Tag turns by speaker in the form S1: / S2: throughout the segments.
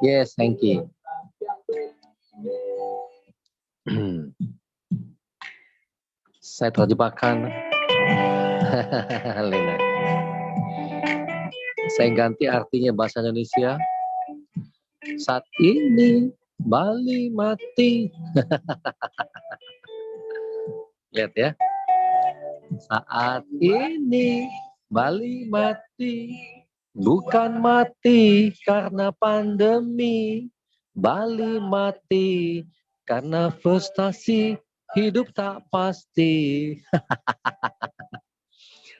S1: Yes, thank you. Saya terjebakkan. Lena. Saya ganti artinya bahasa Indonesia. Saat ini Bali mati. Lihat ya. Saat ini Bali mati. Bukan mati karena pandemi. Bali mati karena frustasi. Hidup tak pasti.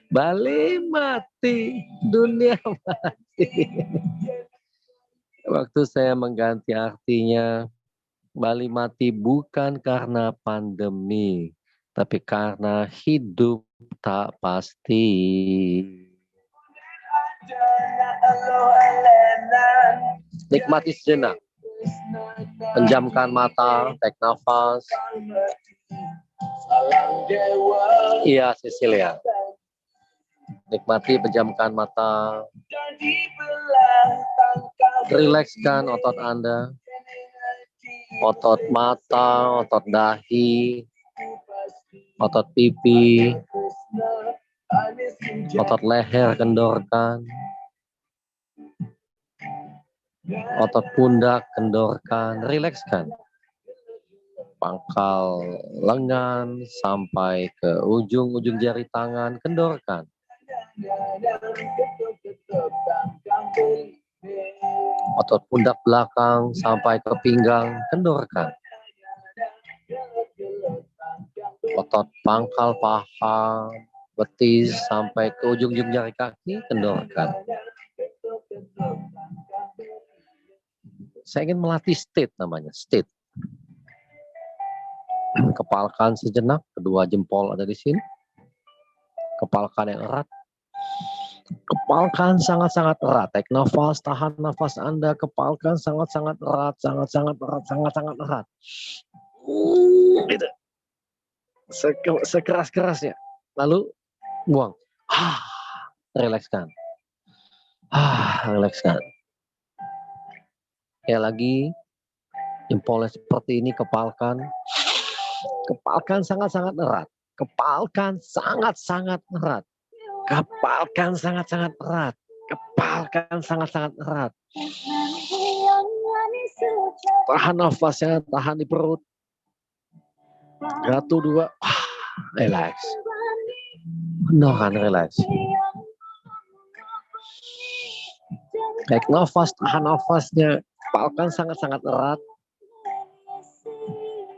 S1: Bali mati, dunia mati. Waktu saya mengganti artinya, Bali mati bukan karena pandemi, tapi karena hidup tak pasti. Nikmati sejenak. Penjamkan mata, tarik nafas. Iya, Cecilia. Nikmati, pejamkan mata. Rilekskan otot Anda. Otot mata, otot dahi, otot pipi, otot leher kendorkan. Otot pundak kendorkan, rilekskan. Pangkal lengan sampai ke ujung-ujung jari tangan, kendorkan. Otot pundak belakang sampai ke pinggang, kendorkan. Otot pangkal paha, betis sampai ke ujung-ujung jari kaki, kendorkan. Saya ingin melatih state namanya, state. Kepalkan sejenak, kedua jempol ada di sini. Kepalkan yang erat. Kepalkan sangat-sangat erat. Tarik nafas, tahan nafas Anda. Kepalkan sangat-sangat erat, sangat-sangat erat, sangat-sangat erat. Gitu. Sekeras-kerasnya. Lalu buang. Rilekskan. Rilekskan. Ya lagi. Jempolnya seperti ini, kepalkan. Kepalkan sangat-sangat erat. Kepalkan sangat-sangat erat. Kepalkan sangat-sangat erat. Kepalkan sangat-sangat erat. Tahan nafasnya, tahan di perut. 1, 2. Relax. Kendorkan, relax. Tarik nafas, tahan nafasnya. Kepalkan sangat-sangat erat.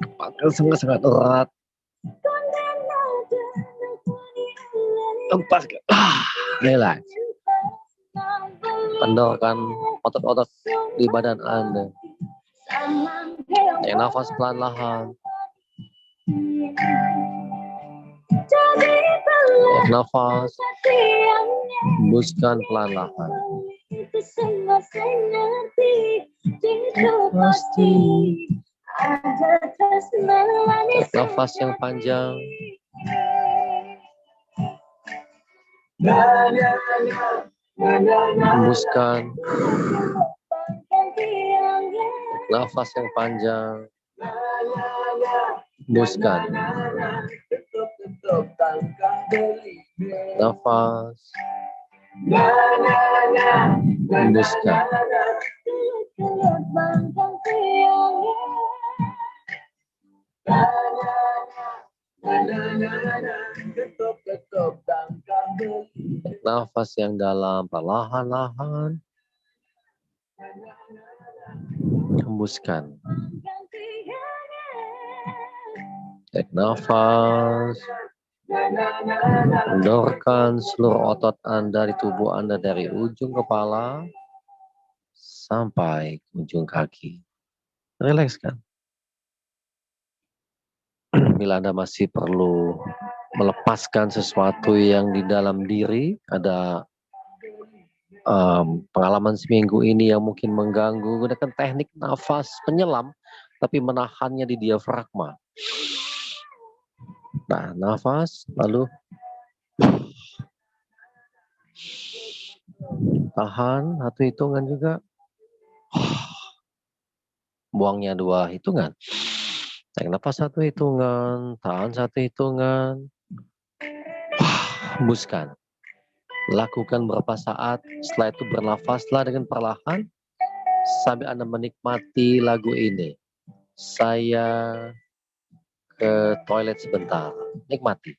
S1: Kepalkan sangat-sangat erat. Lepas. Relax. Kendorkan otot-otot di badan Anda. Tarik nafas pelan-lahan. Tarik nafas. Hembuskan pelan-lahan. Pasti. Tarik nafas yang panjang. Hembuskan. Tarik nafas yang panjang. Hembuskan. Nafas. Hembuskan. Nafas yang dalam, perlahan-lahan. Hembuskan. Tarik nafas. Kendorkan seluruh otot Anda di tubuh Anda dari ujung kepala sampai ujung kaki. Rilekskan. Bila Anda masih perlu melepaskan sesuatu yang di dalam diri, ada pengalaman seminggu ini yang mungkin mengganggu, gunakan teknik nafas penyelam, tapi menahannya di diafragma. Nah, nafas, lalu tahan, satu hitungan juga. buangnya 2 hitungan. Tarik nafas 1 hitungan, tahan 1 hitungan. Hembuskan. Lakukan beberapa saat, setelah itu bernafaslah dengan perlahan sambil Anda menikmati lagu ini. Saya ke toilet sebentar. Nikmati.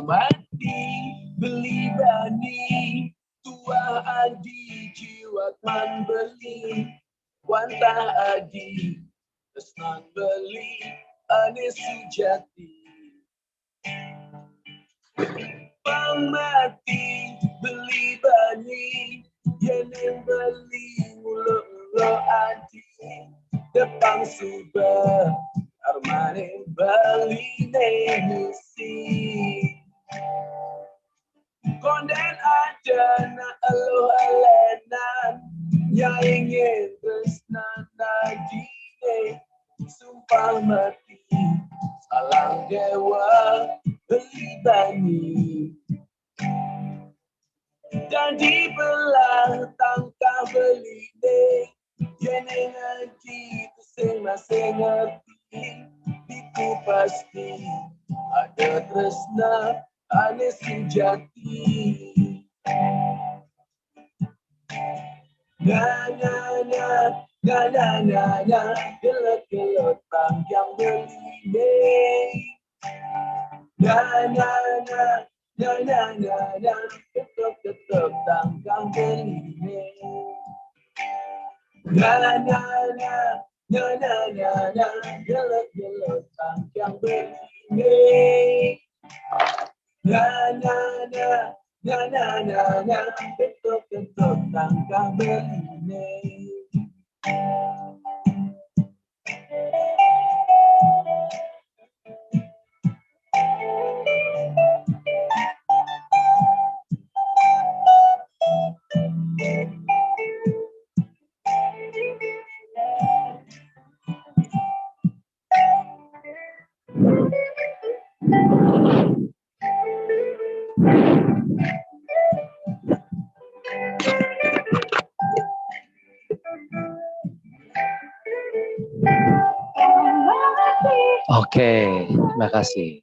S2: Mati beli bani tua adi jiwa man beli wantah adi kesnan beli ane sujati pamati beli bani yang beli ulo adi depan subah armane bali nemusi konden aja na alo alenan yang ingin tresnan najine sumpah mati salang dewa beli bani dan dibelah tangkah beli deh yang ngaji masing-masing ngerti itu pasti ada tresna ane sejati. Na gelut panjang beli ketuk tanggang beli gelut tanggang beli ketuk tanggang beli.
S1: Oke, terima kasih.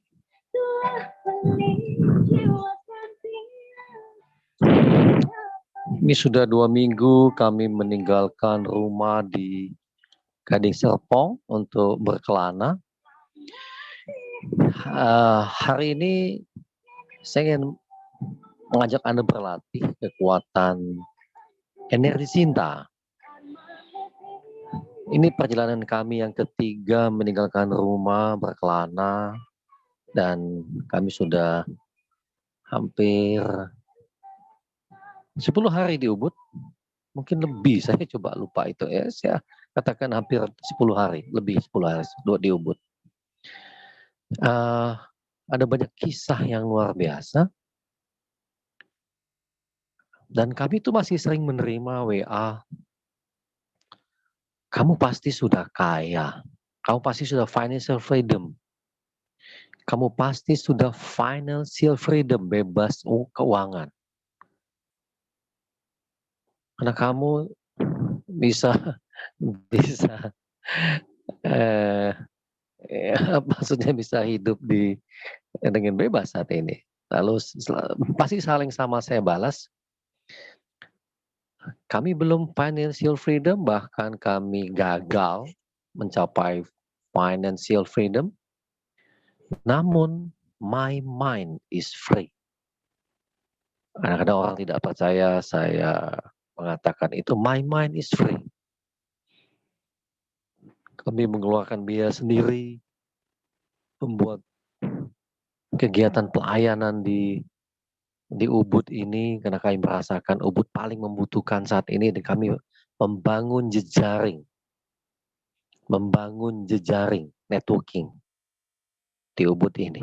S1: Ini sudah 2 minggu kami meninggalkan rumah di Gading Serpong untuk berkelana. Hari ini saya ingin mengajak Anda berlatih kekuatan energi cinta. Ini perjalanan kami yang ketiga meninggalkan rumah berkelana dan kami sudah hampir 10 hari di Ubud, mungkin lebih, saya coba lupa itu ya, saya katakan hampir 10 hari, lebih 10 hari di Ubud. Ada banyak kisah yang luar biasa, dan kami itu masih sering menerima WA, kamu pasti sudah kaya, kamu pasti sudah financial freedom, kamu pasti sudah financial freedom, bebas keuangan. Karena kamu bisa maksudnya bisa hidup dengan bebas saat ini. Lalu pasti saling sama saya balas, kami belum financial freedom, bahkan kami gagal mencapai financial freedom, namun my mind is free. Kadang-kadang orang tidak percaya, saya mengatakan itu my mind is free. Kami mengeluarkan biaya sendiri, membuat kegiatan pelayanan di Ubud ini karena kami merasakan Ubud paling membutuhkan saat ini, dan kami membangun jejaring networking di Ubud ini.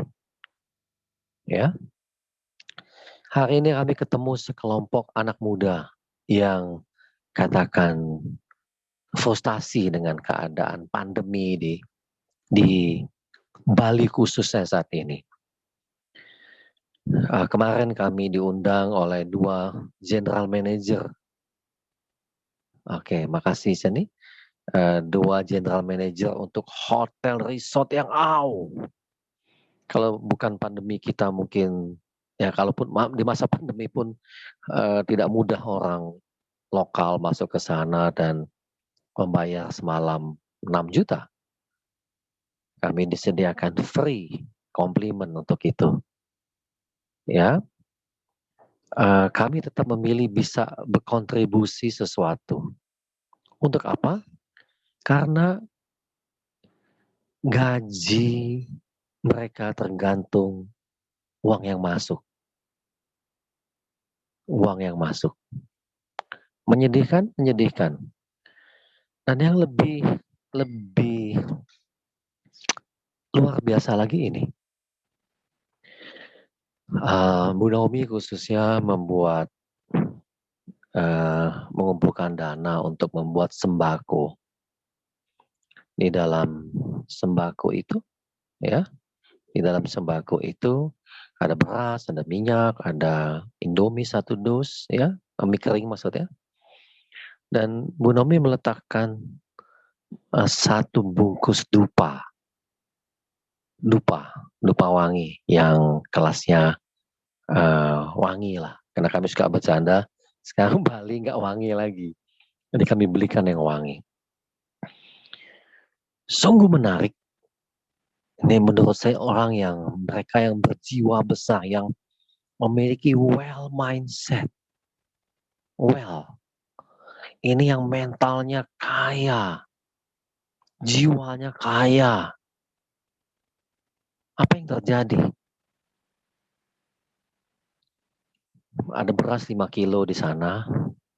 S1: Ya. Hari ini kami ketemu sekelompok anak muda yang katakan frustasi dengan keadaan pandemi di Bali khususnya saat ini. Kemarin kami diundang oleh 2 general manager Oke, makasih Seni. 2 general manager untuk hotel resort yang kalau bukan pandemi kita mungkin ya kalaupun di masa pandemi pun tidak mudah orang lokal masuk ke sana dan membayar semalam 6 juta. Kami disediakan free komplimen untuk itu. Ya, kami tetap memilih bisa berkontribusi sesuatu. Untuk apa? Karena gaji mereka tergantung uang yang masuk. Uang yang masuk. Menyedihkan, menyedihkan. Dan yang lebih luar biasa lagi ini. Bu Naomi khususnya mengumpulkan dana untuk membuat sembako. Di dalam sembako itu, ya, di dalam sembako itu ada beras, ada minyak, ada Indomie 1 dus, ya, mie kering maksudnya. Dan Bu Naomi meletakkan 1 bungkus dupa wangi yang kelasnya wangi lah. Karena kami suka bercanda, sekarang Bali nggak wangi lagi. Jadi kami belikan yang wangi. Sungguh menarik. Ini menurut saya mereka yang berjiwa besar, yang memiliki well mindset. Well, ini yang mentalnya kaya, jiwanya kaya. Apa yang terjadi? Ada beras 5 kilo di sana.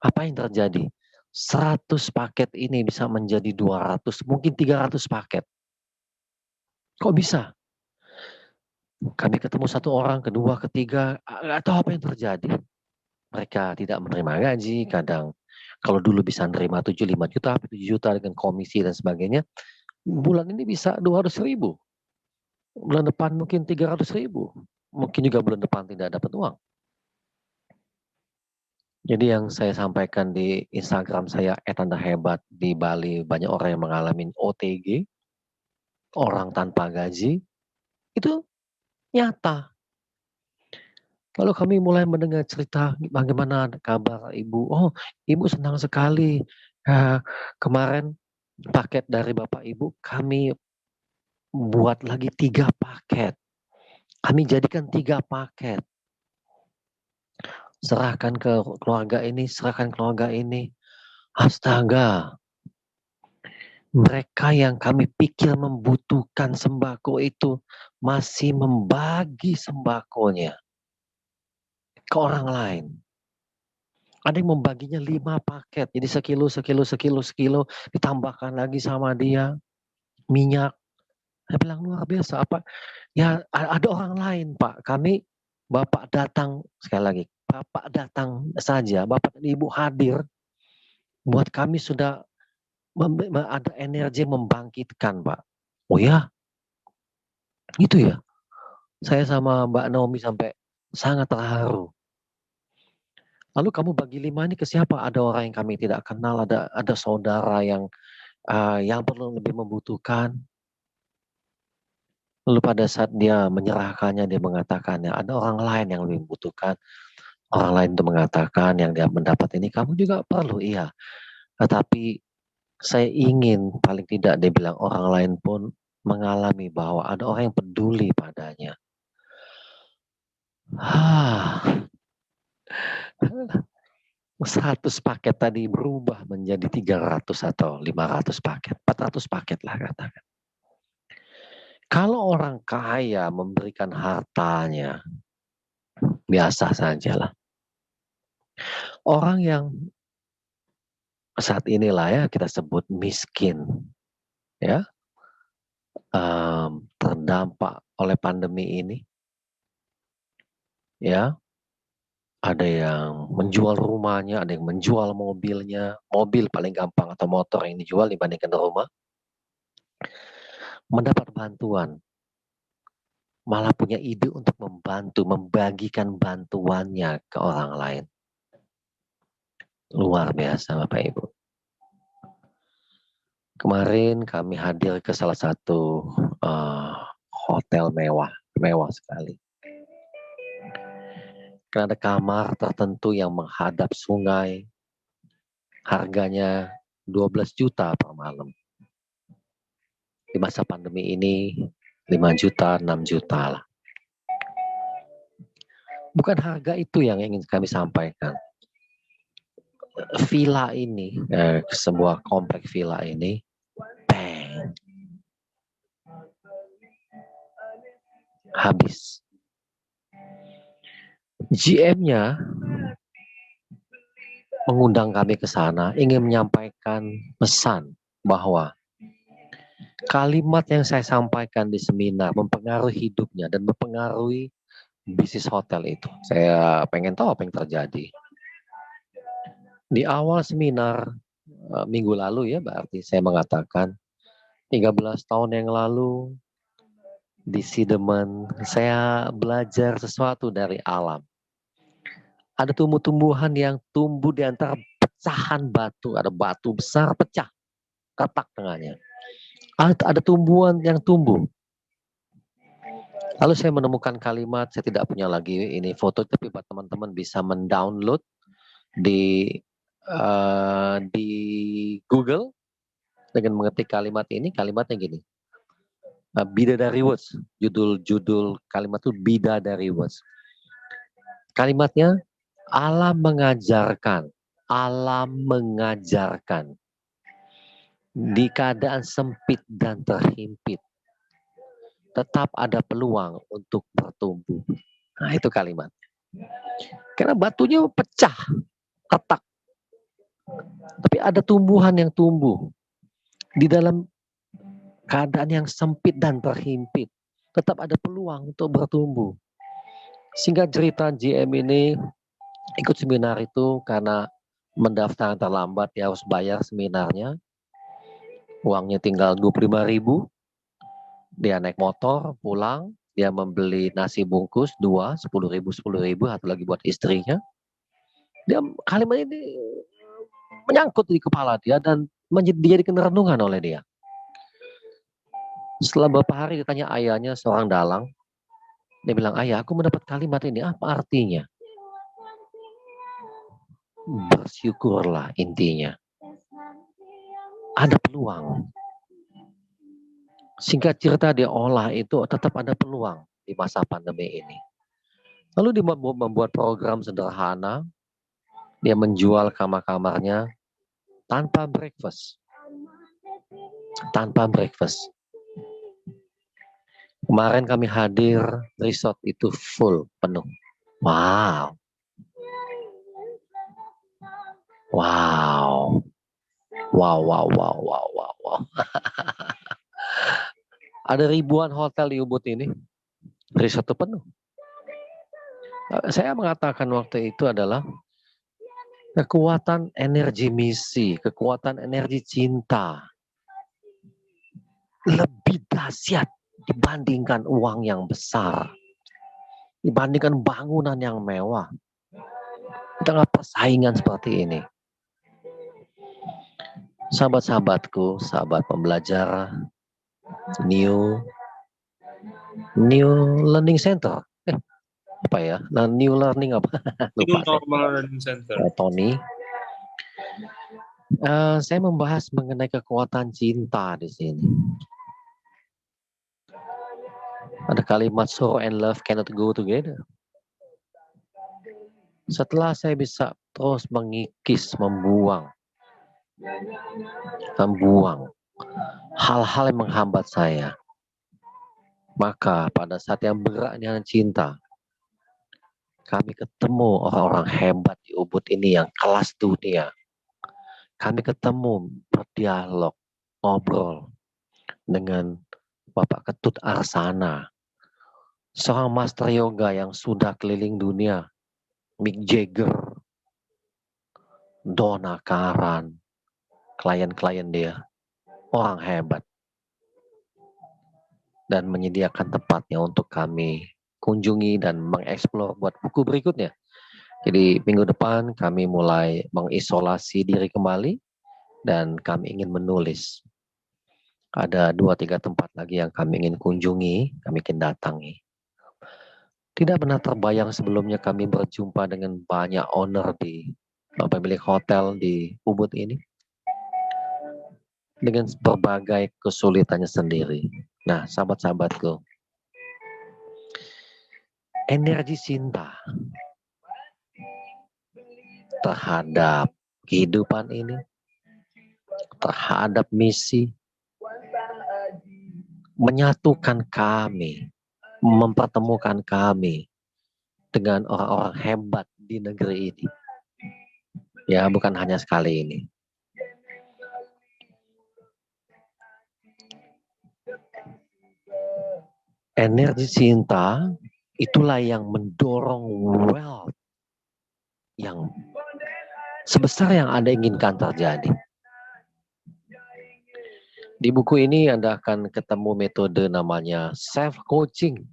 S1: Apa yang terjadi? 100 paket ini bisa menjadi 200, mungkin 300 paket. Kok bisa? Kami ketemu 1 orang, kedua, ketiga, nggak tahu apa yang terjadi. Mereka tidak menerima gaji, kadang kalau dulu bisa menerima 5 juta, 7 juta dengan komisi dan sebagainya, bulan ini bisa 200.000. Bulan depan mungkin 300.000. Mungkin juga bulan depan tidak dapat uang. Jadi yang saya sampaikan di Instagram saya @andahebat di Bali, banyak orang yang mengalami OTG, orang tanpa gaji, itu nyata. Lalu kami mulai mendengar cerita bagaimana kabar ibu. Oh, ibu senang sekali. Kemarin paket dari bapak ibu kami buat lagi 3 paket. Kami jadikan 3 paket. Serahkan ke keluarga ini, serahkan keluarga ini. Astaga. Mereka yang kami pikir membutuhkan sembako itu masih membagi sembakonya ke orang lain. Ada yang membaginya 5 paket, jadi sekilo, ditambahkan lagi sama dia, minyak. Saya bilang luar biasa, apa, ya ada orang lain Pak, Bapak datang, sekali lagi, Bapak datang saja, Bapak dan Ibu hadir, buat kami sudah ada energi membangkitkan Pak. Oh ya, gitu ya. Saya sama Mbak Naomi sampai sangat terharu. Lalu kamu bagi 5 ini ke siapa? Ada orang yang kami tidak kenal, ada saudara yang perlu lebih membutuhkan. Lalu pada saat dia menyerahkannya, dia mengatakannya, ada orang lain yang lebih membutuhkan. Orang lain itu mengatakan yang dia mendapat ini, kamu juga perlu, iya. Tetapi saya ingin paling tidak dia bilang orang lain pun mengalami bahwa ada orang yang peduli padanya. 100 paket tadi berubah menjadi 300 atau 500 paket, 400 paket lah katakan. Kalau orang kaya memberikan hartanya, biasa sajalah. Orang yang saat inilah ya kita sebut miskin, ya, terdampak oleh pandemi ini, ya, ada yang menjual rumahnya, ada yang menjual mobilnya, mobil paling gampang atau motor yang dijual dibandingkan rumah, mendapat bantuan, malah punya ide untuk membantu, membagikan bantuannya ke orang lain. Luar biasa Bapak Ibu. Kemarin kami hadir ke salah satu hotel mewah sekali. Karena ada kamar tertentu yang menghadap sungai, harganya 12 juta per malam. Di masa pandemi ini 5 juta, 6 juta lah. Bukan harga itu yang ingin kami sampaikan. Villa ini, sebuah komplek villa ini, bang, habis. GM-nya mengundang kami ke sana, ingin menyampaikan pesan bahwa kalimat yang saya sampaikan di seminar mempengaruhi hidupnya dan mempengaruhi bisnis hotel itu. Saya pengen tahu apa yang terjadi. Di awal seminar minggu lalu ya, berarti saya mengatakan 13 tahun yang lalu di Sidemen saya belajar sesuatu dari alam. Ada tumbuh-tumbuhan yang tumbuh di antara pecahan batu, ada batu besar pecah, retak tengahnya. Ada tumbuhan yang tumbuh. Lalu saya menemukan kalimat, saya tidak punya lagi ini foto, tapi buat teman-teman bisa mendownload di Google dengan mengetik kalimat ini. Kalimatnya gini, Bidadari Words, judul kalimat itu Bidadari Words. Kalimatnya, alam mengajarkan di keadaan sempit dan terhimpit tetap ada peluang untuk bertumbuh. Nah, itu kalimat. Karena batunya pecah, retak. Tapi ada tumbuhan yang tumbuh di dalam keadaan yang sempit dan terhimpit. Tetap ada peluang untuk bertumbuh. Sehingga cerita GM ini ikut seminar itu karena mendaftar terlambat, dia harus bayar seminarnya. Uangnya tinggal 25.000. Dia naik motor pulang, dia membeli nasi bungkus 2, 10.000, 10.000, satu lagi buat istrinya. Dia kalimat ini menyangkut di kepala dia dan dijadikan renungan oleh dia. Setelah beberapa hari ditanya ayahnya, seorang dalang, dia bilang, ayah, aku mendapat kalimat ini, apa artinya? Bersyukurlah intinya. Ada peluang. Singkat cerita dia olah itu tetap ada peluang di masa pandemi ini. Lalu dia membuat program sederhana, dia menjual kamar-kamarnya tanpa breakfast. Tanpa breakfast. Kemarin kami hadir, resort itu full, penuh. Wow. Wow. Wow, wow, wow, wow, wow, wow. Ada ribuan hotel di Ubud ini, resort itu penuh. Saya mengatakan waktu itu adalah kekuatan energi misi, kekuatan energi cinta lebih dahsyat dibandingkan uang yang besar, dibandingkan bangunan yang mewah. Di tengah persaingan seperti ini. Sahabat-sahabatku, sahabat pembelajar, New Learning Center. Apa ya? Nah, New Learning apa?
S3: New
S1: Lupa
S3: Normal Learning Center.
S1: Tony. Saya membahas mengenai kekuatan cinta di sini. Ada kalimat sorrow and love cannot go together. Setelah saya bisa terus mengikis, membuang hal-hal yang menghambat saya, maka pada saat yang berat dengan cinta, kami ketemu orang-orang hebat di Ubud ini yang kelas dunia. Kami ketemu, berdialog, ngobrol dengan Bapak Ketut Arsana, seorang master yoga yang sudah keliling dunia, Mick Jagger, Donna Karan, klien-klien dia, orang hebat. Dan menyediakan tempatnya untuk kami kunjungi dan mengeksplor buat buku berikutnya. Jadi minggu depan kami mulai mengisolasi diri kembali dan kami ingin menulis Ada 2-3 tempat lagi yang kami ingin kunjungi, kami ingin datangi. Tidak pernah terbayang sebelumnya kami berjumpa dengan banyak owner pemilik hotel di Ubud ini. Dengan berbagai kesulitannya sendiri. Nah, sahabat-sahabatku, energi cinta terhadap kehidupan ini, terhadap misi, menyatukan kami, mempertemukan kami dengan orang-orang hebat di negeri ini. Ya, bukan hanya sekali ini. Energi cinta itulah yang mendorong wealth yang sebesar yang Anda inginkan terjadi. Di buku ini Anda akan ketemu metode namanya self-coaching.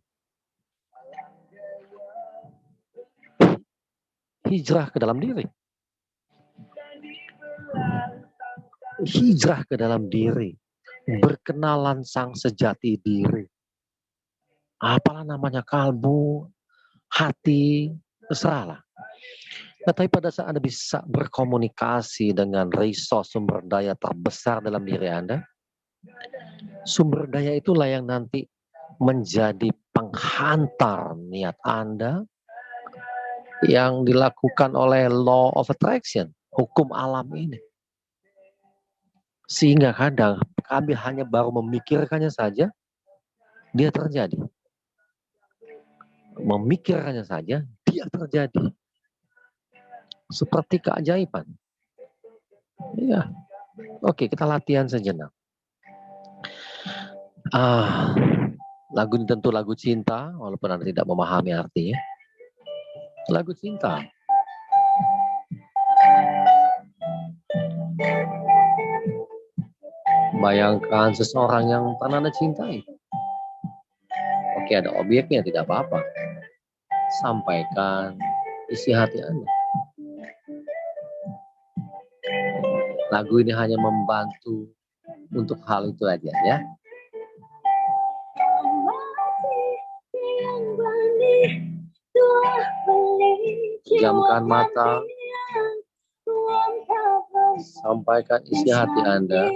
S1: Hijrah ke dalam diri. Hijrah ke dalam diri. Berkenalan sang sejati diri. Apalah namanya, kalbu, hati, terserahlah. Tapi pada saat Anda bisa berkomunikasi dengan resource sumber daya terbesar dalam diri Anda, sumber daya itulah yang nanti menjadi penghantar niat Anda yang dilakukan oleh law of attraction, hukum alam ini. Sehingga kadang kami hanya baru memikirkannya saja, dia terjadi. Memikirkannya saja, dia terjadi. Seperti keajaiban. Iya. Oke, kita latihan sejenak. Lagu ini tentu lagu cinta, walaupun Anda tidak memahami artinya. Lagu cinta. Bayangkan seseorang yang pernah Anda cintai. Oke, ada objeknya, tidak apa-apa. Sampaikan isi hati Anda. Lagu ini hanya membantu untuk hal itu aja ya. Pejamkan mata. Sampaikan isi hati Anda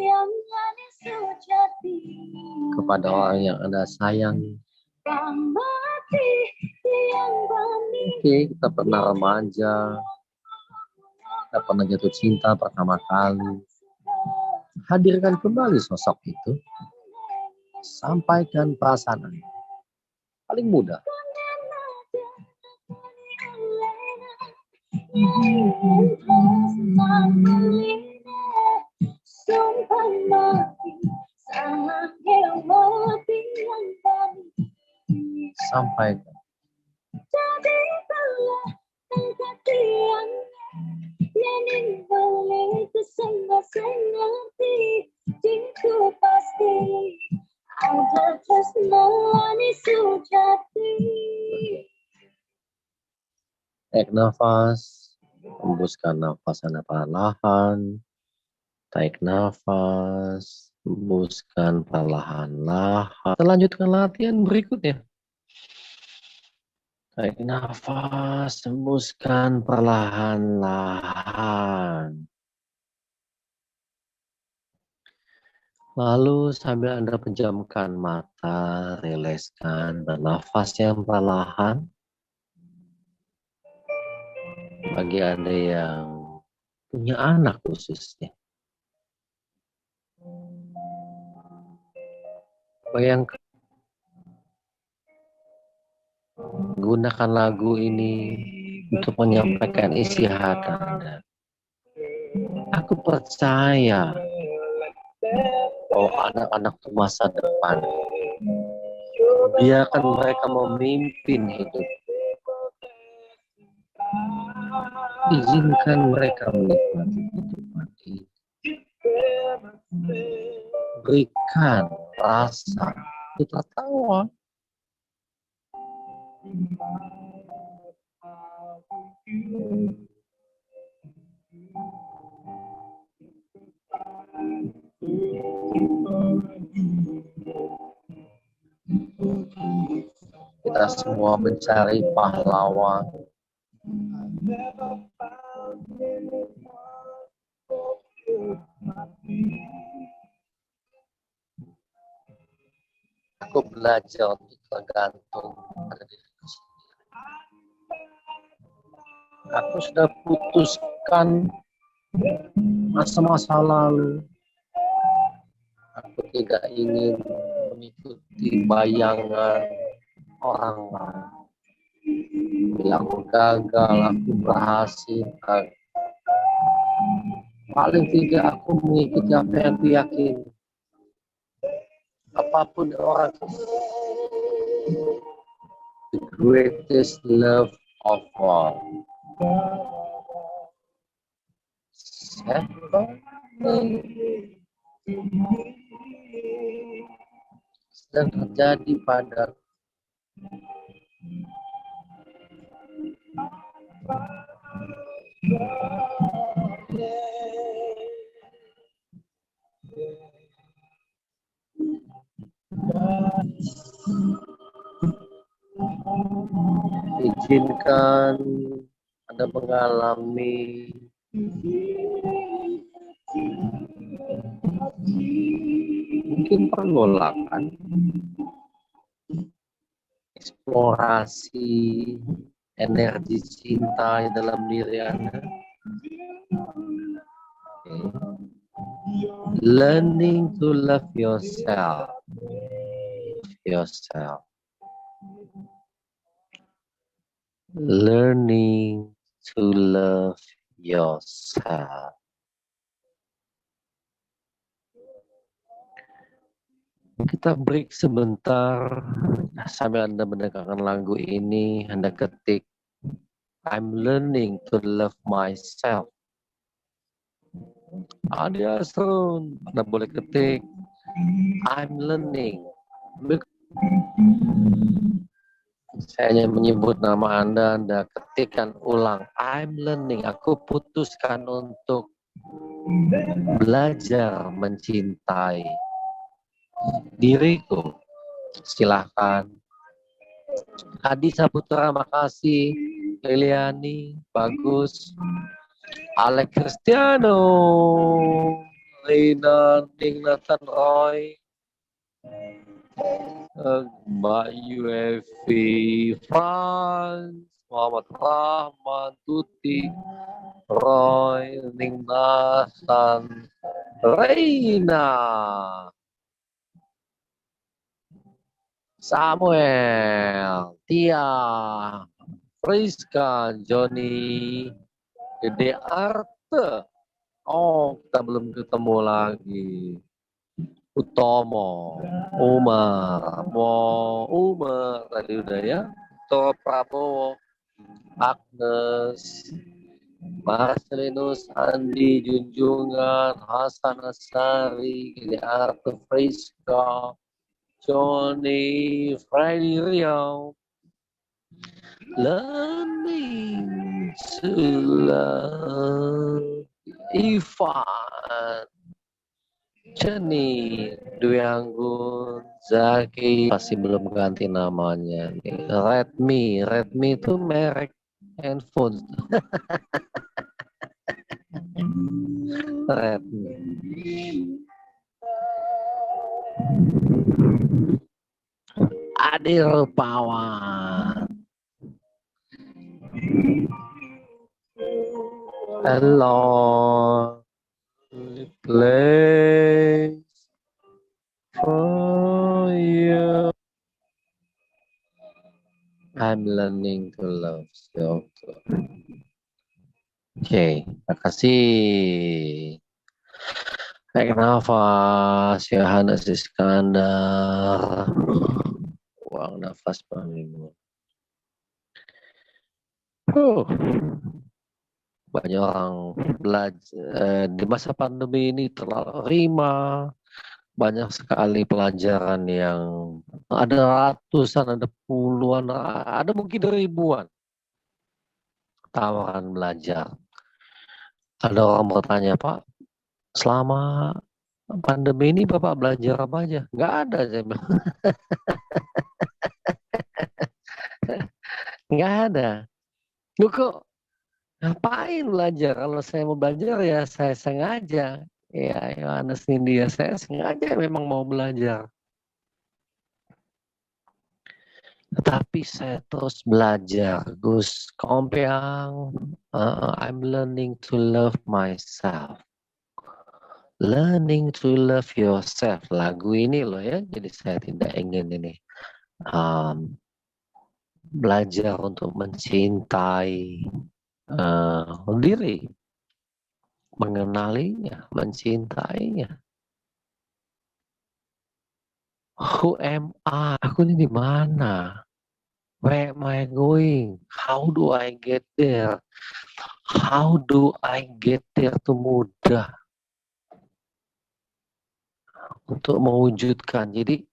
S1: kepada orang yang Anda sayangi. Oke, kita pernah remaja, kita pernah jatuh cinta pertama kali. Hadirkan kembali sosok itu. Sampaikan perasaan Anda. Paling mudah. Sampaikan. Tarik nafas, hembuskan nafas Anda perlahan. Tarik nafas, hembuskan perlahan-lahan. Kita lanjutkan latihan berikutnya. Tarik nafas, hembuskan perlahan-lahan. Lalu sambil Anda pejamkan mata, rilekskan, bernafas yang perlahan. Bagi Anda yang punya anak khususnya. Bayangkan, gunakan lagu ini untuk menyampaikan isi hati Anda. Aku percaya bahwa anak-anak itu masa depan. Biarkan mereka memimpin hidup. Izinkan mereka menikmati kehidupan ini. Berikan rasa tertawa. kita semua mencari pahlawan. Aku belajar untuk tergantung pada diriku sendiri. Aku sudah putuskan masa-masa lalu. Aku tidak ingin mengikuti bayangan orang lain. Bila aku gagal, aku berhasil. Paling tidak aku mengikuti apa yang aku yakin. Apapun orang, the greatest love of all. Sedang terjadi pada izinkan Anda mengalami mungkin penolakan, eksplorasi energi cinta di dalam diri Anda. Learning to love yourself. Learning to love yourself. Kita break sebentar sambil Anda mendengarkan lagu ini. Anda ketik, I'm learning to love myself. Adi Asrun, Anda boleh ketik, I'm learning. Saya hanya menyebut nama Anda ketikkan ulang, I'm learning. Aku putuskan untuk belajar mencintai diriku. Silahkan. Adi Saputra, makasih. Liliani, bagus. Alex Cristiano, Rina, Nathan Roy, Mbak Yuefi, Franz, Muhammad Rahman, Tuti, Roy, Ning Nathan, Reina, Samuel, Tia, Friska, Johnny, Gede Arte. Oh, kita belum ketemu lagi. Utomo, Umar tadi udah ya. Tor Prabowo, Agnes, Marcelinus, Andi, Junjungan, Hasan Asari, Gede Arte, Friska, Johnny, Freddy Riau. Learning to love. Ivan, Jenny, Dwi Anggun, Zaki, masih belum ganti namanya. Redmi itu merek handphone. Redmi. Adi Rupawan. Hello. Place for you. I'm learning to love you. Oke, makasih. Tarik nafas, Yohanes Iskandar. Buang nafas paling. Banyak orang belajar di masa pandemi ini terima banyak sekali pelajaran yang ada ratusan, ada puluhan, ada mungkin ribuan tawaran belajar. Ada orang bertanya, Pak, selama pandemi ini Bapak belajar apa aja? Nggak ada, saya bilang. nggak ada. Lu kok ngapain belajar? Kalau saya mau belajar ya saya sengaja. Ya, Yohanes India saya sengaja memang mau belajar. Tetapi saya terus belajar, Gus Kompiang. I'm learning to love myself. Learning to love yourself. Lagu ini loh ya. Jadi saya tidak ingin ini um, belajar untuk mencintai diri, mengenalinya, mencintainya. Who am I? Aku ini di mana? Where am I going? How do I get there? How do I get there itu mudah untuk mewujudkan. Jadi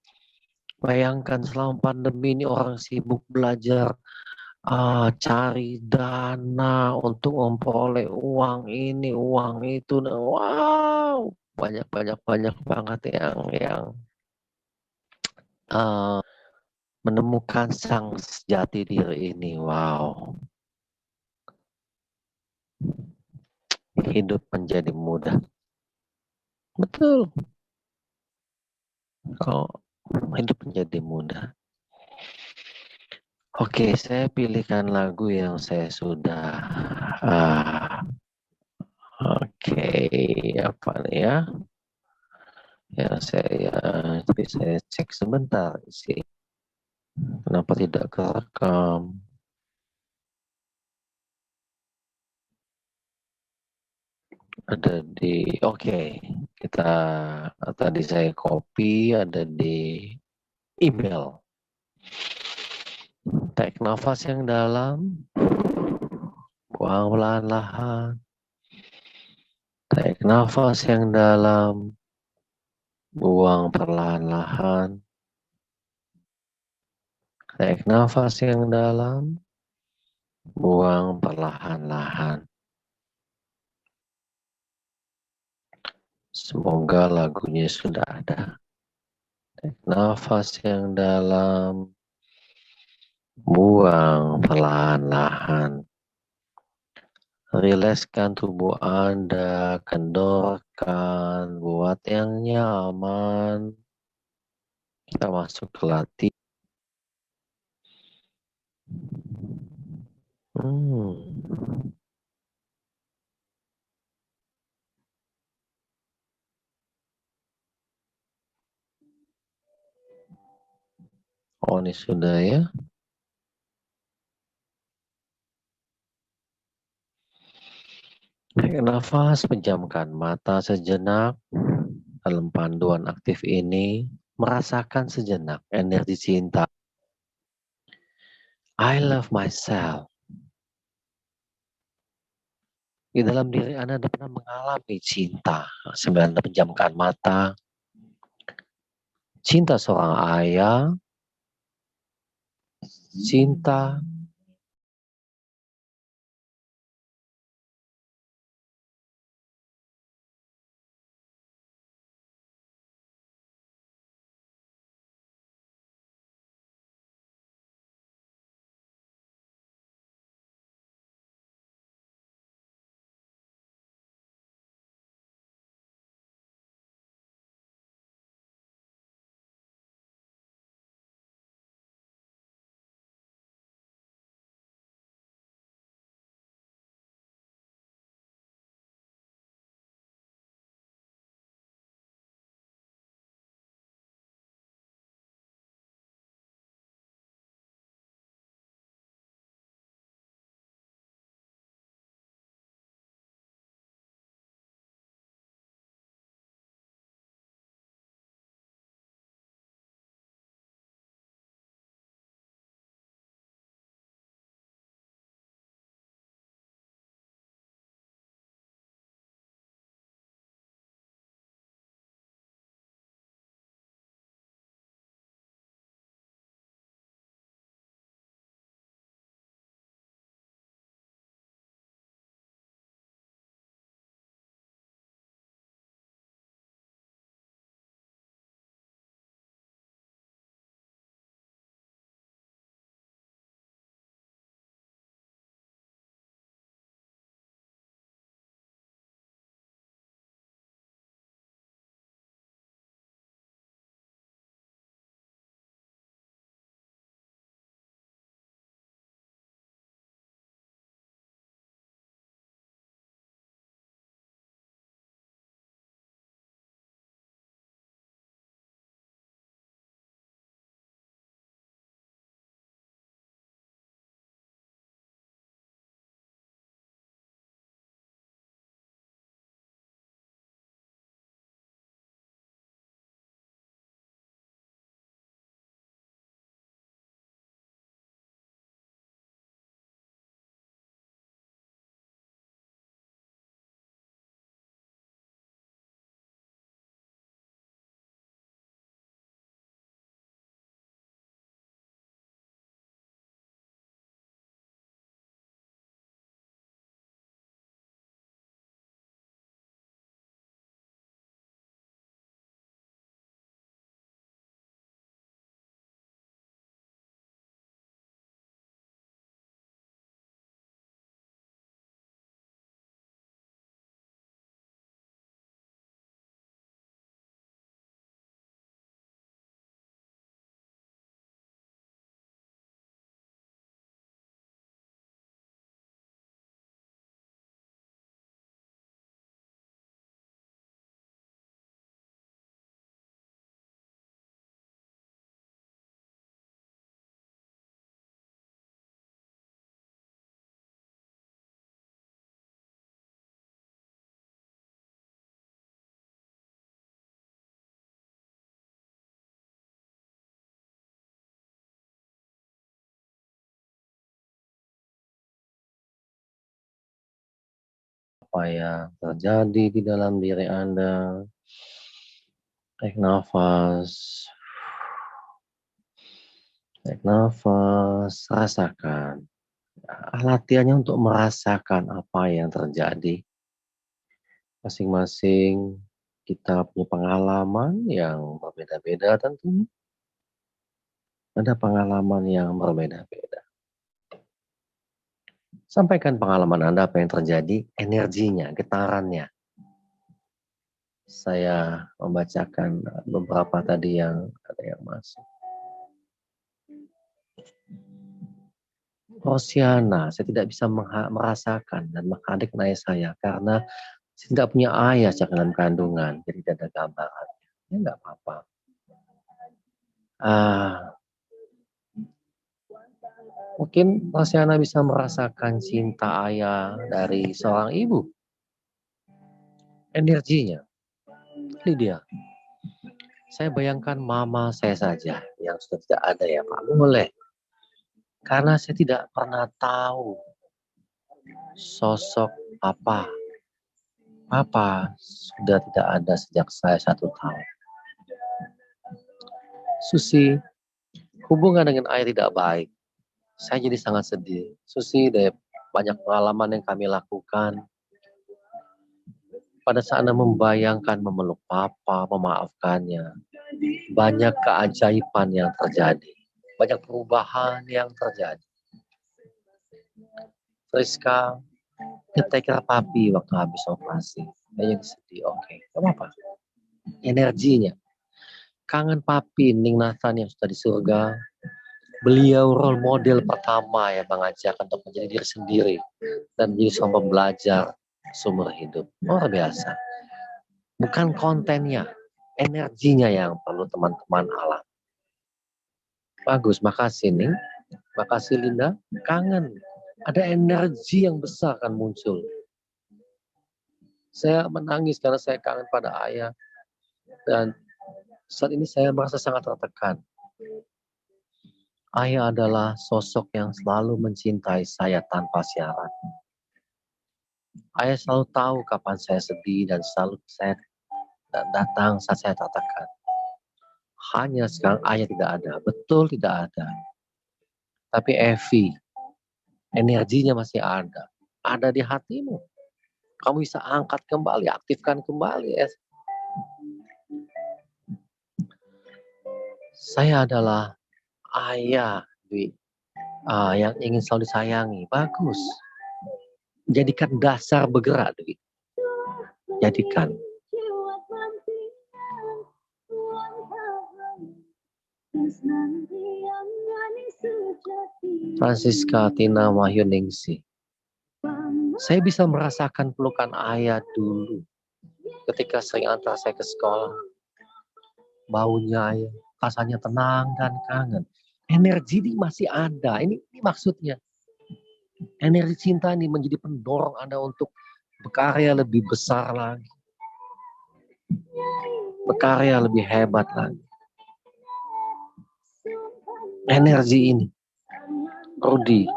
S1: bayangkan selama pandemi ini orang sibuk belajar cari dana untuk memperoleh uang ini, uang itu. Nah, wow, banyak banget yang uh, menemukan sang jati diri ini. Wow, hidup menjadi mudah. Betul. Kalau hidup menjadi mudah. Oke, saya pilihkan lagu yang saya sudah. ah, Oke, apa nih ya? Yang saya, tapi saya cek sebentar sih. Kenapa tidak kerekam? Ada di, oke, kita tadi saya copy, ada di email. Tarik nafas yang dalam, buang pelan-lahan. Tarik nafas yang dalam, buang perlahan-lahan. Tarik nafas yang dalam, buang perlahan-lahan. Semoga lagunya sudah ada. Tarik nafas yang dalam, buang perlahan-lahan. Rilekskan tubuh Anda, kendorkan, buat yang nyaman. Kita masuk ke latih. Oh, ini sudah ya. Tarik nafas, pejamkan mata sejenak. Dalam panduan aktif ini, merasakan sejenak energi cinta. I love myself. Di dalam diri Anda pernah mengalami cinta. Sambil Anda pejamkan mata. Cinta seorang ayah. Cinta apa yang terjadi di dalam diri Anda. Tarik nafas. Tarik nafas, rasakan. Latihannya untuk merasakan apa yang terjadi. Masing-masing kita punya pengalaman yang berbeda-beda tentunya. Ada pengalaman yang berbeda-beda. Sampaikan pengalaman Anda apa yang terjadi, energinya, getarannya. Saya membacakan beberapa tadi yang ada yang masuk. Rosiana, saya tidak bisa merasakan dan mengadik ayah saya karena saya tidak punya ayah sejak dalam kandungan, jadi tidak ada gambarannya. Ya nggak apa-apa. Mungkin Rosiana bisa merasakan cinta ayah dari seorang ibu. Energinya, ini dia. Saya bayangkan mama saya saja yang sudah tidak ada ya Pak. Boleh. Karena saya tidak pernah tahu sosok papa. Papa sudah tidak ada sejak saya 1 tahun. Susi, hubungan dengan ayah tidak baik. Saya jadi sangat sedih. Susi, dari banyak pengalaman yang kami lakukan. Pada saat Anda membayangkan memeluk papa, memaafkannya. Banyak keajaiban yang terjadi. Banyak perubahan yang terjadi. Friska, nyetek papi waktu habis operasi. Saya jadi sedih, oke. Gak apa-apa. Energinya. Kangen papi, Ning Nathan yang sudah di surga. Beliau role model pertama yang mengajak untuk menjadi diri sendiri. Dan menjadi seorang pembelajar sumber hidup. Luar biasa. Bukan kontennya, energinya yang perlu teman-teman alam. Bagus, makasih Ning. Makasih Linda. Kangen. Ada energi yang besar kan muncul. Saya menangis karena saya kangen pada ayah. Dan saat ini saya merasa sangat tertekan. Ayah adalah sosok yang selalu mencintai saya tanpa syarat. Ayah selalu tahu kapan saya sedih dan selalu saya datang saat saya tertekan. Hanya sekarang ayah tidak ada. Betul tidak ada. Tapi Evi, energinya masih ada. Ada di hatimu. Kamu bisa angkat kembali, aktifkan kembali. Saya adalah ayah yang ingin selalu disayangi. Bagus. Jadikan dasar bergerak, Dwi. Jadikan. Francisca Tina Wahyuningsi. Saya bisa merasakan pelukan ayah dulu. Ketika sering antar saya ke sekolah. Baunya ayah. Rasanya tenang dan kangen. Energi ini masih ada. Ini maksudnya. Energi cinta ini menjadi pendorong Anda untuk berkarya lebih besar lagi. Berkarya lebih hebat lagi. Energi ini. Rudy.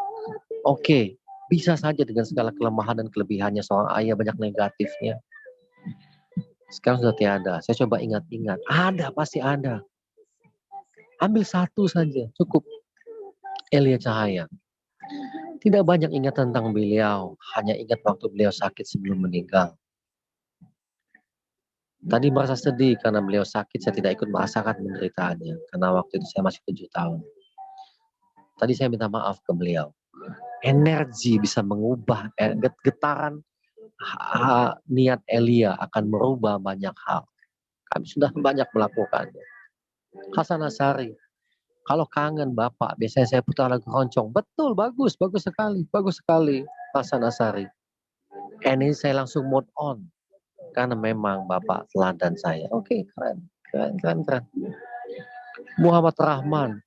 S1: Oke. Bisa saja dengan segala kelemahan dan kelebihannya seorang ayah banyak negatifnya. Sekarang sudah tiada. Saya coba ingat-ingat. Ada, pasti ada. Ambil satu saja, cukup. Elia Cahaya. Tidak banyak ingat tentang beliau. Hanya ingat waktu beliau sakit sebelum meninggal. Tadi merasa sedih karena beliau sakit. Saya tidak ikut merasakan penderitaannya. Karena waktu itu saya masih 7 tahun. Tadi saya minta maaf ke beliau. Energi bisa mengubah getaran niat Elia akan merubah banyak hal. Kami sudah banyak melakukannya. Hasan Asari, kalau kangen Bapak, biasanya saya putar lagu keroncong. Betul, bagus sekali Hasan Asari. Ini saya langsung mode on. Karena memang Bapak teladan saya. Oke, keren. Muhammad Rahman,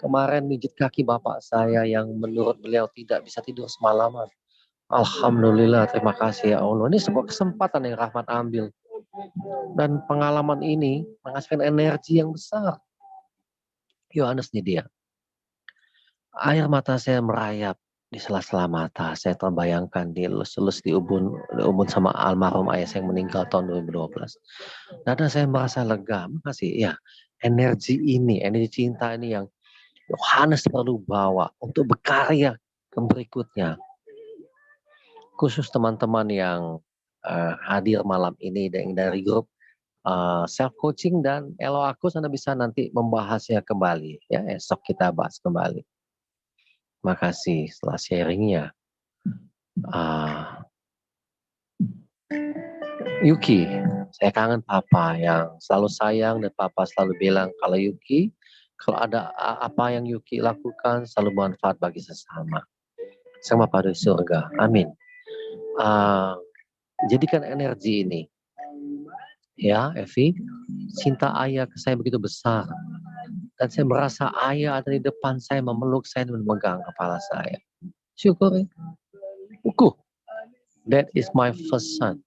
S1: kemarin mijit kaki Bapak saya yang menurut beliau tidak bisa tidur semalaman. Alhamdulillah, terima kasih ya Allah. Ini sebuah kesempatan yang Rahmat ambil. Dan pengalaman ini menghasilkan energi yang besar. Yohanes nih dia. Air mata saya merayap di sela-sela mata saya terbayangkan dielus-elus di ubun sama almarhum ayah saya yang meninggal tahun 2012. Dada saya merasa lega. Makasih ya. Energi cinta ini yang Yohanes perlu bawa untuk berkarya ke berikutnya. Khusus teman-teman yang hadir malam ini dari grup self coaching dan Elo Akus, Anda bisa nanti membahasnya kembali ya, esok kita bahas kembali. Makasih setelah sharingnya. Yuki, saya kangen Papa yang selalu sayang dan Papa selalu bilang kalau Yuki, kalau ada apa yang Yuki lakukan selalu bermanfaat bagi sesama. Sama pada surga. Amin. Jadikan energi ini. Ya, Evi, cinta ayah ke saya begitu besar. Dan saya merasa ayah ada di depan saya, memeluk saya dan memegang kepala saya. Syukuri. That is my first son.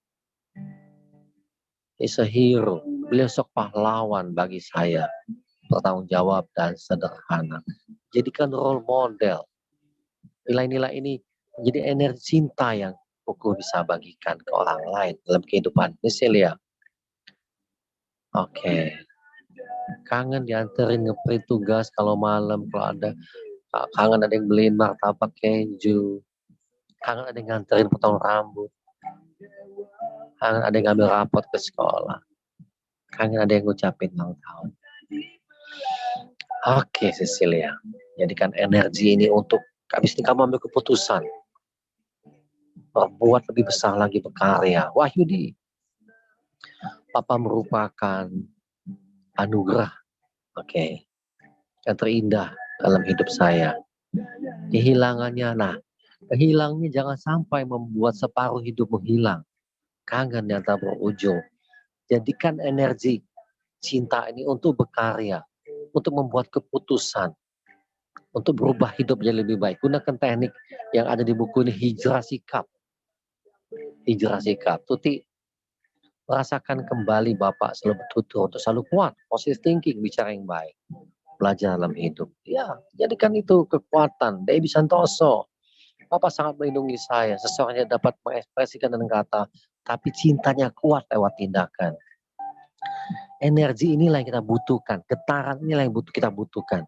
S1: He's a hero. Beliau sok pahlawan bagi saya. Bertanggung jawab dan sederhana. Jadikan role model. Nilai-nilai ini menjadi energi cinta yang Koko bisa bagikan ke orang lain dalam kehidupan. Misalnya, oke. Kangen dianterin ngeprint tugas kalau malam, kalau ada. Kangen ada yang beliin martabak keju. Kangen ada yang nganterin potong rambut. Kangen ada yang ngambil rapot ke sekolah. Kangen ada yang ngucapin ulang tahun. Oke, Cecilia. Jadikan energi ini untuk habis ini kamu ambil keputusan. Berbuat lebih besar lagi, berkarya. Wahyudi. Papa merupakan anugerah. Oke. Yang terindah dalam hidup saya. Kehilangannya, kehilangnya jangan sampai membuat separuh hidupmu hilang. Kangen yang tak berujung. Jadikan energi cinta ini untuk berkarya, untuk membuat keputusan, untuk berubah hidup jadi lebih baik. Gunakan teknik yang ada di buku ini, hijrah sikap. Hijrah sikap. Tuti, rasakan kembali Bapak selalu bertutur untuk selalu kuat, positive thinking, bicara yang baik. Belajar dalam hidup. Ya, jadikan itu kekuatan. Dewi Santoso. Bapak sangat melindungi saya. Seseorang yang dapat mengekspresikan dengan kata, tapi cintanya kuat lewat tindakan. Energi inilah yang kita butuhkan. Getaran inilah yang kita butuhkan.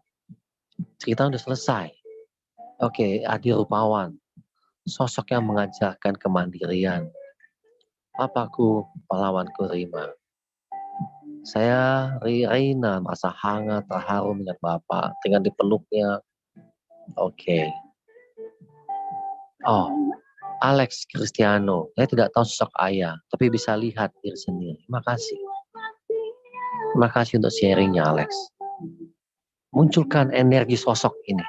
S1: Cerita udah selesai. Oke, Adi Rupawan. Sosok yang mengajarkan kemandirian. Papaku, pahlawanku Rima. Saya Reina merasa hangat, terharu mengingat Bapak dengan dipeluknya. Oke. Oh, Alex Cristiano. Saya tidak tahu sosok ayah, tapi bisa lihat diri sendiri. Terima kasih. Terima kasih untuk sharingnya, Alex. Munculkan energi sosok ini.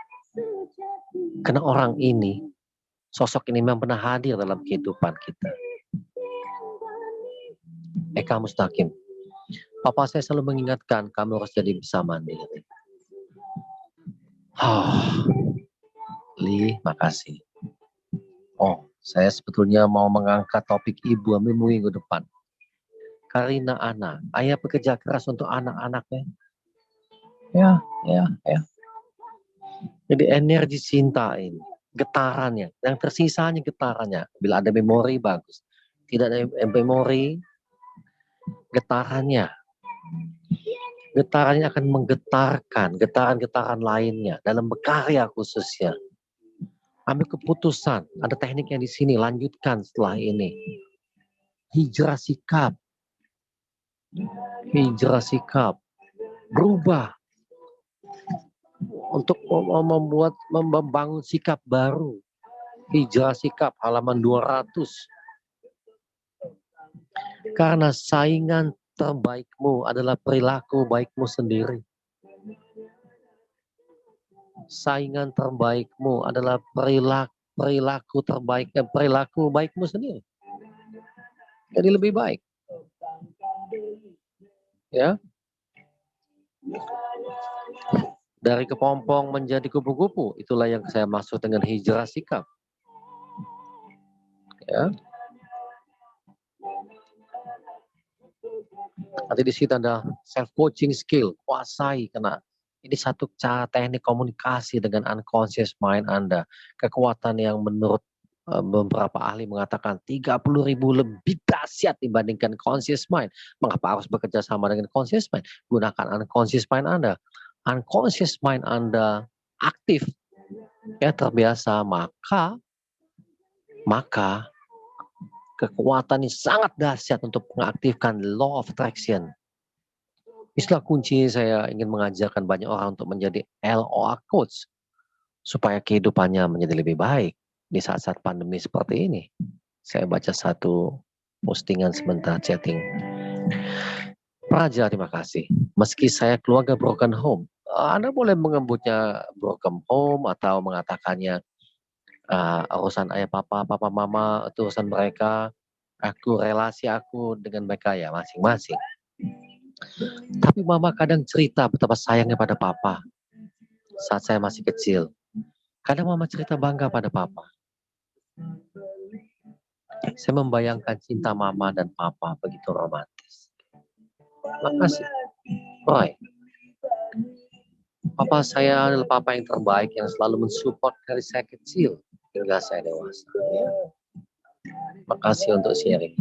S1: Karena orang ini, sosok ini memang pernah hadir dalam kehidupan kita. Eka Mustaqim. Papa saya selalu mengingatkan, kamu harus jadi bisa mandiri. Li, makasih. Oh, saya sebetulnya mau mengangkat topik ibu minggu depan. Karina Ana, ayah bekerja keras untuk anak-anaknya. Ya. Jadi energi cinta ini, getarannya, yang tersisanya getarannya. Bila ada memori bagus, tidak ada memori, getarannya akan menggetarkan getaran-getaran lainnya dalam berkarya khususnya. Ambil keputusan, ada tekniknya di sini, lanjutkan setelah ini. Hijrah sikap, berubah untuk membangun sikap baru. Hijrah sikap halaman 200. Karena saingan terbaikmu adalah perilaku baikmu sendiri. Saingan terbaikmu adalah perilaku baikmu sendiri. Jadi lebih baik. Ya. Dari kepompong menjadi kupu-kupu, itulah yang saya maksud dengan hijrah sikap. Ya. Nanti di situ ada self coaching skill, kuasai karena Ini satu cara teknik komunikasi dengan unconscious mind Anda. Kekuatan yang menurut beberapa ahli mengatakan 30.000 lebih dahsyat dibandingkan conscious mind. Mengapa harus bekerja sama dengan conscious mind? Gunakan unconscious mind Anda. Unconscious mind Anda aktif, ya terbiasa, maka kekuatan ini sangat dahsyat untuk mengaktifkan law of attraction. Istilah kunci saya ingin mengajarkan banyak orang untuk menjadi LOA coach supaya kehidupannya menjadi lebih baik di saat-saat pandemi seperti ini. Saya baca satu postingan sebentar chatting. Praja, terima kasih. Meski saya keluarga broken home, Anda boleh menyebutnya broken home atau mengatakannya urusan ayah papa mama, itu urusan mereka. Relasi aku dengan mereka ya masing-masing. Tapi mama kadang cerita betapa sayangnya pada papa saat saya masih kecil. Kadang mama cerita bangga pada papa. Saya membayangkan cinta mama dan papa begitu romantis. Makasih, Roy. Papa saya adalah papa yang terbaik yang selalu mensupport dari saya kecil hingga saya dewasa. Ya. Makasih untuk sharing.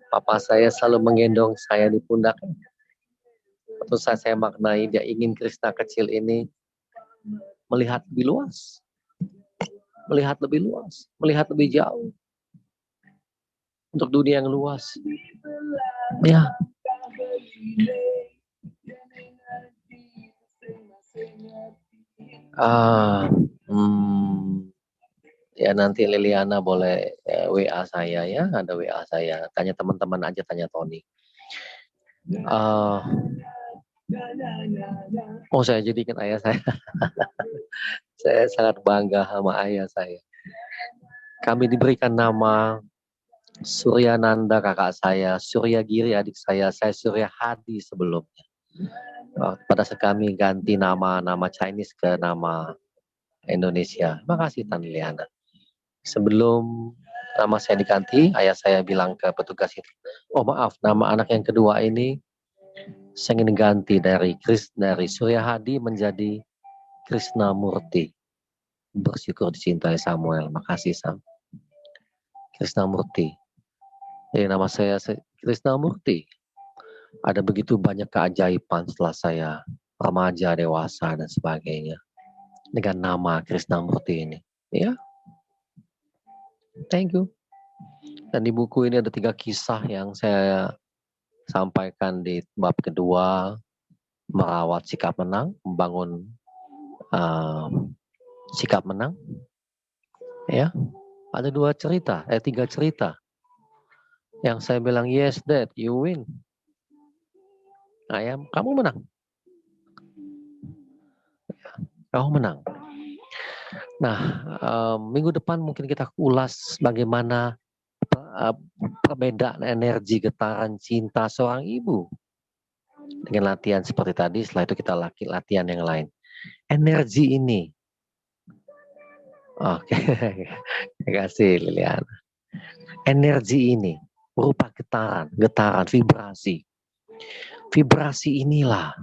S1: Papa saya selalu menggendong saya di pundak. Suatu saat saya maknai dia ingin Krishna kecil ini melihat lebih luas, melihat lebih jauh, untuk dunia yang luas. Ya. Ya nanti Liliana boleh WA saya ya, ada WA saya. Tanya teman-teman aja, tanya Tony. Saya jadikan ayah saya. Saya sangat bangga sama ayah saya. Kami diberikan nama Suryananda kakak saya, Surya Giri adik saya Surya Hadi sebelumnya. Pada saat kami ganti nama Chinese ke nama Indonesia. Makasih Tan Liliana. Sebelum nama saya diganti, ayah saya bilang ke petugas itu, maaf, nama anak yang kedua ini saya ingin ganti dari Surya Hadi menjadi Krishna Murti. Bersyukur dicintai Samuel. Makasih Sam. Krishna Murti. Jadi nama saya Krishna Murti. Ada begitu banyak keajaiban setelah saya remaja, dewasa dan sebagainya dengan nama Krishna Murti ini. Ya. Thank you. Dan di buku ini ada 3 kisah yang saya sampaikan di bab kedua, merawat sikap menang, membangun sikap menang. Ya, ada 3 cerita yang saya bilang yes dad, you win. Kamu menang. Kamu menang. Nah, minggu depan mungkin kita ulas bagaimana perbedaan energi getaran cinta seorang ibu dengan latihan seperti tadi. Setelah itu kita latihan yang lain. Energi ini, oke, terima kasih Liliana. Energi ini berupa getaran, vibrasi. Vibrasi inilah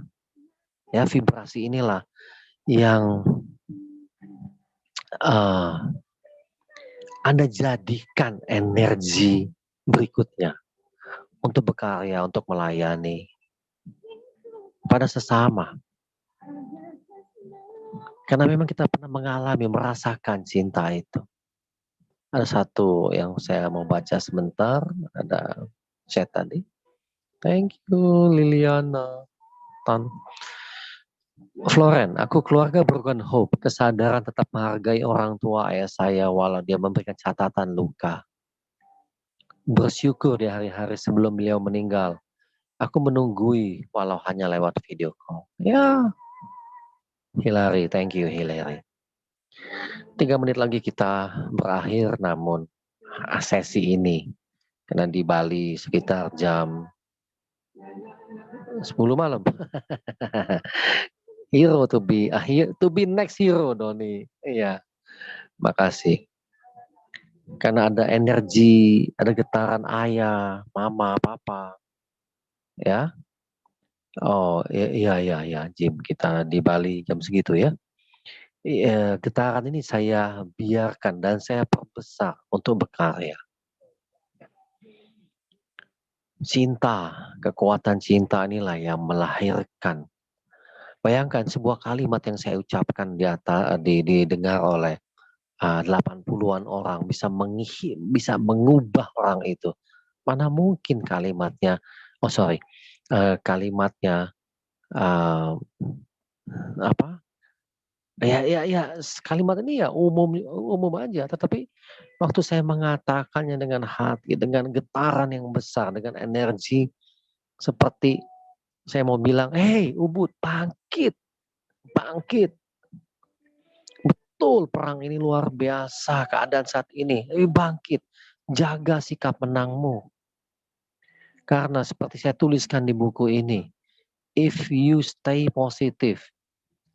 S1: yang Anda jadikan energi berikutnya untuk berkarya, untuk melayani pada sesama. Karena memang kita pernah merasakan cinta itu. Ada satu yang saya mau baca sebentar, ada chat tadi. Thank you Liliana. Floren, aku keluarga broken hope, kesadaran tetap menghargai orang tua ayah saya walau dia memberikan catatan luka. Bersyukur di hari-hari sebelum beliau meninggal. Aku menunggui walau hanya lewat video call. Ya, Hilary, thank you Hilary. 3 menit lagi kita berakhir, namun sesi ini karena di Bali sekitar jam 10 malam. Hero to be next hero Doni. Iya. Makasih. Karena ada energi, ada getaran ayah, mama, papa, ya. Oh, iya, Jim, kita di Bali jam segitu ya. Getaran ini saya biarkan dan saya perbesar untuk berkarya. Cinta, kekuatan cinta inilah yang melahirkan. Bayangkan sebuah kalimat yang saya ucapkan didengar oleh 80-an orang bisa mengubah orang itu. Mana mungkin kalimatnya, kalimatnya uh, apa? Kalimat ini ya umum aja. Tetapi waktu saya mengatakannya dengan hati, dengan getaran yang besar, dengan energi seperti saya mau bilang, hey Ubud, bangkit, bangkit. Betul, perang ini luar biasa, keadaan saat ini. Bangkit, jaga sikap menangmu. Karena seperti saya tuliskan di buku ini, if you stay positive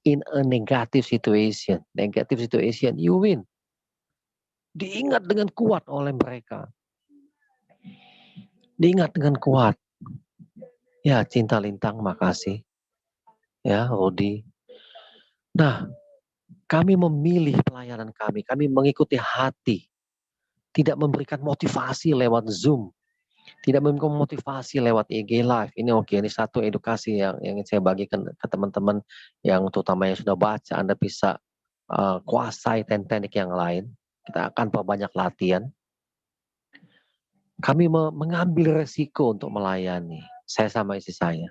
S1: in a negative situation, you win. Diingat dengan kuat oleh mereka. Diingat dengan kuat. Ya, Cinta Lintang, makasih. Ya, Rudi. Nah, kami memilih pelayanan kami mengikuti hati. Tidak memberikan motivasi lewat Zoom. Tidak memberikan motivasi lewat IG Live. Ini oke, ini satu edukasi yang ingin saya bagikan ke teman-teman yang terutama yang sudah baca. Anda bisa kuasai teknik yang lain. Kita akan perbanyak latihan. Kami mengambil resiko untuk melayani. Saya sama istri saya.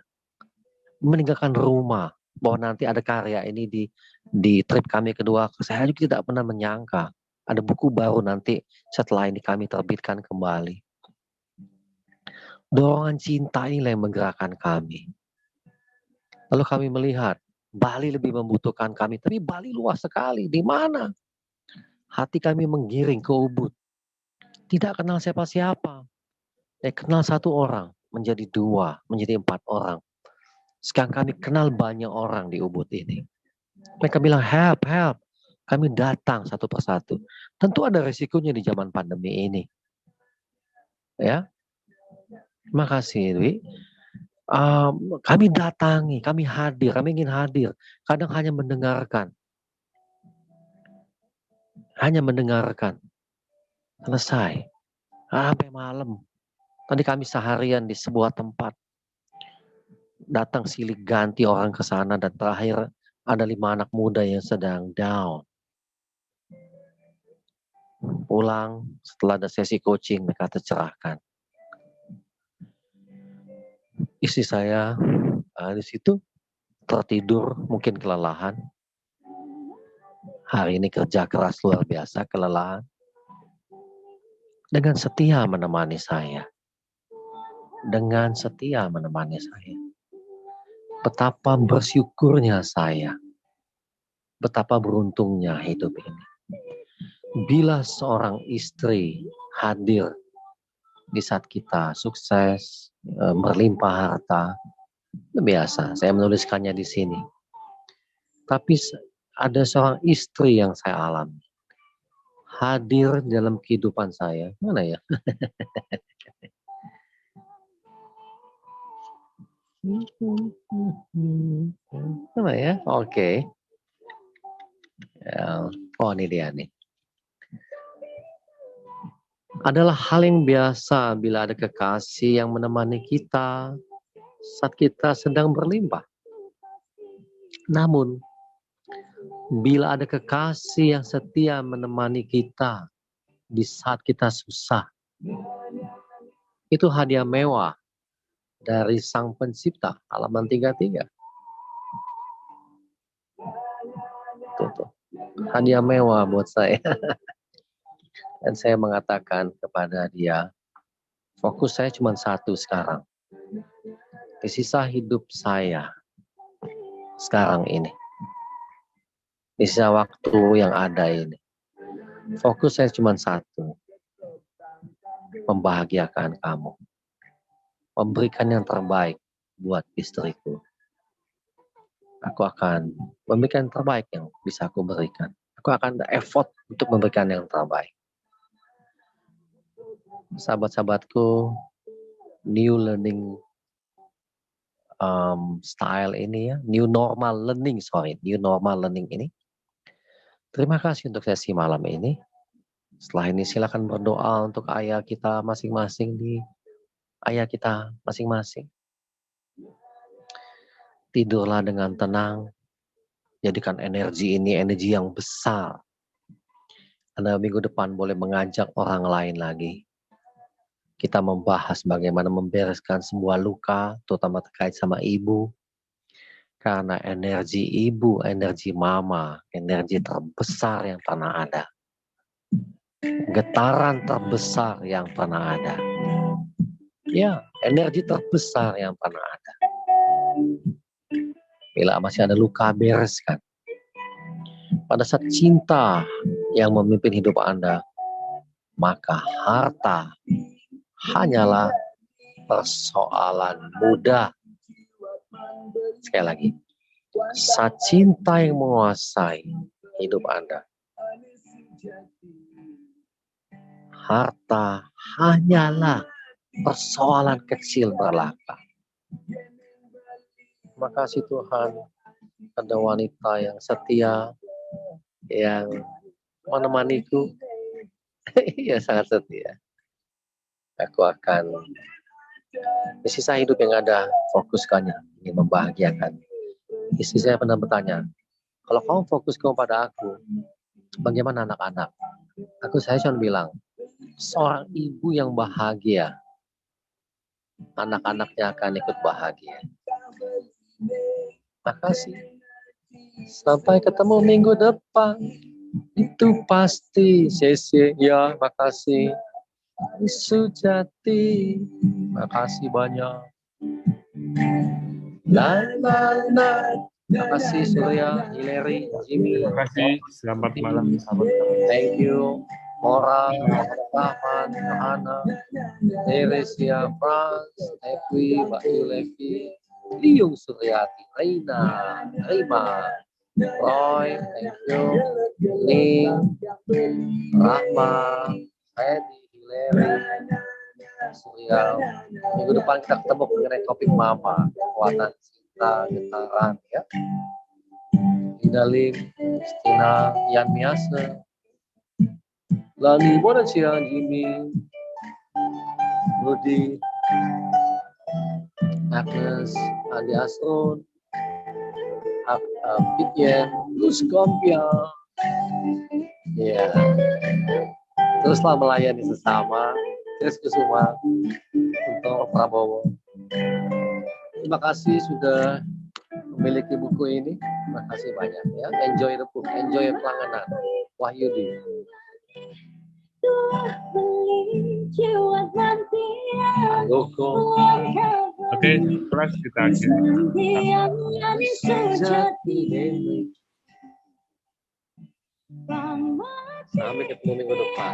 S1: Meninggalkan rumah. Bahwa nanti ada karya ini di trip kami kedua. Saya juga tidak pernah menyangka. Ada buku baru nanti setelah ini kami terbitkan kembali. Dorongan cinta inilah yang menggerakkan kami. Lalu kami melihat Bali lebih membutuhkan kami. Tapi Bali luas sekali. Di mana? Hati kami menggiring ke Ubud. Tidak kenal siapa-siapa. Kenal satu orang. Menjadi 2. Menjadi 4 orang. Sekarang kami kenal banyak orang di Ubud ini. Mereka bilang, help. Kami datang satu persatu. Tentu ada resikonya di zaman pandemi ini. Ya, terima kasih, Dwi. Kami datangi, kami ingin hadir. Kadang hanya mendengarkan. Selesai. Sampai malam. Tadi kami seharian di sebuah tempat. Datang silih ganti orang ke sana dan terakhir ada 5 anak muda yang sedang down. Pulang setelah ada sesi coaching mereka tercerahkan. Istri saya di situ tertidur, mungkin kelelahan. Hari ini kerja keras luar biasa, kelelahan. Dengan setia menemani saya. Betapa bersyukurnya saya. Betapa beruntungnya hidup ini. Bila seorang istri hadir di saat kita sukses, berlimpah harta, biasa. Saya menuliskannya di sini. Tapi ada seorang istri yang saya alami. Hadir dalam kehidupan saya. Mana ya? Mana ya? Oke. Oh, ini dia nih. Adalah hal yang biasa bila ada kekasih yang menemani kita saat kita sedang berlimpah. Namun, bila ada kekasih yang setia menemani kita di saat kita susah, itu hadiah mewah dari Sang Pencipta, halaman 33. Tuh. Hadiah mewah buat saya. Dan saya mengatakan kepada dia, fokus saya cuma satu sekarang. Di sisa hidup saya sekarang ini. Di sisa waktu yang ada ini. Fokus saya cuma satu. Membahagiakan kamu. Memberikan yang terbaik buat istriku. Aku akan memberikan yang terbaik yang bisa aku berikan. Aku akan effort untuk memberikan yang terbaik. sahabat-sahabatku, new learning style ini ya, new normal learning ini. Terima kasih untuk sesi malam ini. Setelah ini silakan berdoa untuk ayah kita masing-masing Tidurlah dengan tenang. Jadikan energi ini energi yang besar. Anda minggu depan boleh mengajak orang lain lagi. Kita membahas bagaimana membereskan sebuah luka, terutama terkait sama ibu. Karena energi ibu, energi mama, energi terbesar yang pernah ada. Getaran terbesar yang pernah ada. Ya, energi terbesar yang pernah ada. Bila masih ada luka, bereskan. Pada saat cinta yang memimpin hidup Anda, maka harta hanyalah persoalan mudah. Sekali lagi, saat cinta yang menguasai hidup Anda, harta hanyalah persoalan kecil belaka. Terima kasih Tuhan, ada wanita yang setia, yang menemaniku. Iya, sangat setia. Aku akan di sisa hidup yang ada, fokuskannya ingin membahagiakan. Istri saya pernah bertanya, kalau kamu fokus kepada aku, bagaimana anak-anak? Saya cuma bilang, seorang ibu yang bahagia, anak-anaknya akan ikut bahagia. Makasih. Sampai ketemu minggu depan. Itu pasti. Sesi, ya, makasih. Sujati, makasih banyak. Makasih Surya, Hilary, Jimmy.
S3: Terima kasih. Selamat malam, sahabat.
S1: Thank you. Mora, Rahman, Hana, Teresia, Franz, Evi, Mbak Yulevi, Liung Suryati, Reina, Rima, Roy, thank you, Ning, Rahma, Edi, Hilary, Surya. Minggu depan kita ketemu mengenai topik mama, kekuatan cinta, getaran, ya. Indalim, Stina, Yan Miasa, Lani Bonacia, Jimmy, Rudi, Agnes, Andi Asron, Pityen, Luz Kompia. Ya, teruslah melayani sesama. Terus Kusuma untuk Prabowo. Terima kasih sudah memiliki buku ini. Terima kasih banyak ya. Enjoy the book, enjoy pelangganan. Wahyudi.
S3: Oke, kelas kita akhiri.
S1: Sampai ketemu minggu depan.